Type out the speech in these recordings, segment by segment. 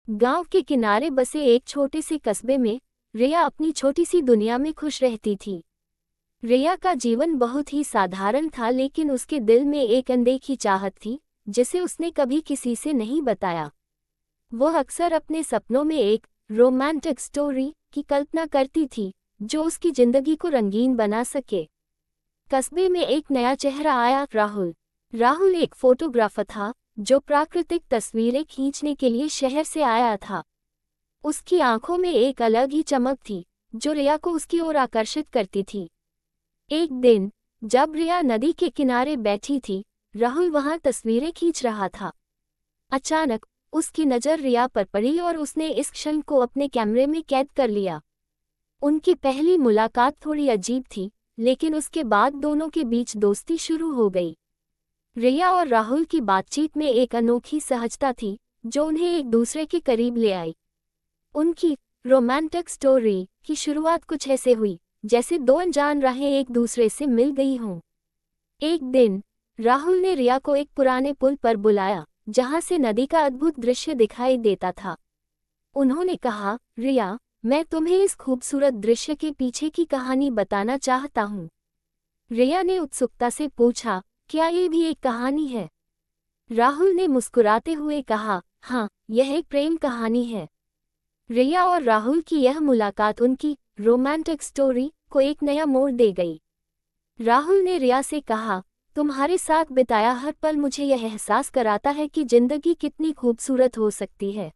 गांव के किनारे बसे एक छोटे से कस्बे में रिया अपनी छोटी सी दुनिया में खुश रहती थी। रिया का जीवन बहुत ही साधारण था, लेकिन उसके दिल में एक अनदेखी चाहत थी जिसे उसने कभी किसी से नहीं बताया। वह अक्सर अपने सपनों में एक रोमांटिक स्टोरी की कल्पना करती थी जो उसकी जिंदगी को रंगीन बना सके। कस्बे में एक नया चेहरा आया, राहुल। राहुल एक फोटोग्राफर था जो प्राकृतिक तस्वीरें खींचने के लिए शहर से आया था। उसकी आंखों में एक अलग ही चमक थी जो रिया को उसकी ओर आकर्षित करती थी। एक दिन जब रिया नदी के किनारे बैठी थी, राहुल वहां तस्वीरें खींच रहा था। अचानक उसकी नज़र रिया पर पड़ी और उसने इस क्षण को अपने कैमरे में कैद कर लिया। उनकी पहली मुलाकात थोड़ी अजीब थी, लेकिन उसके बाद दोनों के बीच दोस्ती शुरू हो गई। रिया और राहुल की बातचीत में एक अनोखी सहजता थी जो उन्हें एक दूसरे के करीब ले आई। उनकी रोमांटिक स्टोरी की शुरुआत कुछ ऐसे हुई जैसे दो अनजान राहें एक दूसरे से मिल गई हों। एक दिन राहुल ने रिया को एक पुराने पुल पर बुलाया जहां से नदी का अद्भुत दृश्य दिखाई देता था। उन्होंने कहा, रिया, मैं तुम्हें इस खूबसूरत दृश्य के पीछे की कहानी बताना चाहता हूँ। रिया ने उत्सुकता से पूछा, क्या ये भी एक कहानी है? राहुल ने मुस्कुराते हुए कहा, हाँ, यह एक प्रेम कहानी है। रिया और राहुल की यह मुलाकात उनकी रोमांटिक स्टोरी को एक नया मोड़ दे गई। राहुल ने रिया से कहा, तुम्हारे साथ बिताया हर पल मुझे यह एहसास कराता है कि जिंदगी कितनी खूबसूरत हो सकती है।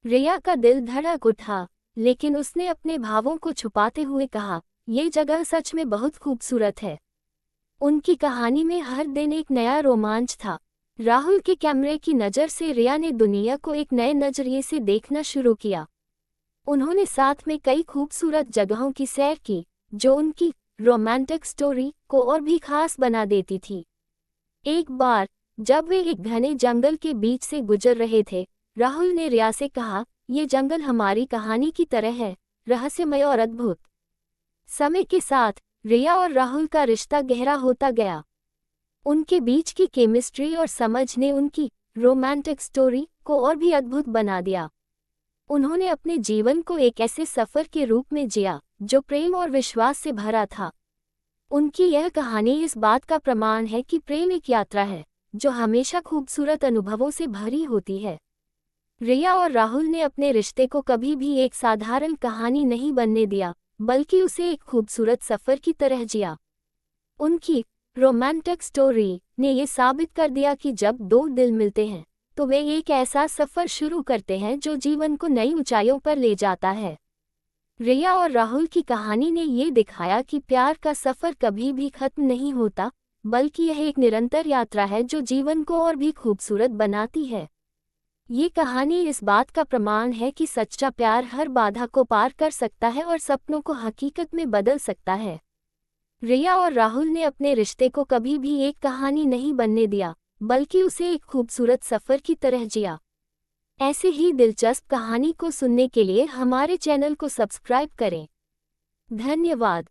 रिया का दिल धड़क उठा, लेकिन उसने अपने भावों को छुपाते हुए कहा, ये जगह सच में बहुत खूबसूरत है। उनकी कहानी में हर दिन एक नया रोमांच था। राहुल के कैमरे की नज़र से रिया ने दुनिया को एक नए नजरिए से देखना शुरू किया। उन्होंने साथ में कई खूबसूरत जगहों की सैर की जो उनकी रोमांटिक स्टोरी को और भी खास बना देती थी। एक बार जब वे एक घने जंगल के बीच से गुजर रहे थे, राहुल ने रिया से कहा, ये जंगल हमारी कहानी की तरह है, रहस्यमय और अद्भुत। समय के साथ रिया और राहुल का रिश्ता गहरा होता गया। उनके बीच की केमिस्ट्री और समझ ने उनकी रोमांटिक स्टोरी को और भी अद्भुत बना दिया। उन्होंने अपने जीवन को एक ऐसे सफ़र के रूप में जिया जो प्रेम और विश्वास से भरा था। उनकी यह कहानी इस बात का प्रमाण है कि प्रेम एक यात्रा है जो हमेशा खूबसूरत अनुभवों से भरी होती है। रिया और राहुल ने अपने रिश्ते को कभी भी एक साधारण कहानी नहीं बनने दिया, बल्कि उसे एक खूबसूरत सफ़र की तरह जिया। उनकी रोमांटिक स्टोरी ने ये साबित कर दिया कि जब दो दिल मिलते हैं तो वे एक ऐसा सफ़र शुरू करते हैं जो जीवन को नई ऊंचाइयों पर ले जाता है। रिया और राहुल की कहानी ने ये दिखाया कि प्यार का सफ़र कभी भी खत्म नहीं होता, बल्कि यह एक निरंतर यात्रा है जो जीवन को और भी खूबसूरत बनाती है। ये कहानी इस बात का प्रमाण है कि सच्चा प्यार हर बाधा को पार कर सकता है और सपनों को हकीकत में बदल सकता है। रिया और राहुल ने अपने रिश्ते को कभी भी एक कहानी नहीं बनने दिया, बल्कि उसे एक खूबसूरत सफ़र की तरह जिया। ऐसे ही दिलचस्प कहानी को सुनने के लिए हमारे चैनल को सब्सक्राइब करें। धन्यवाद।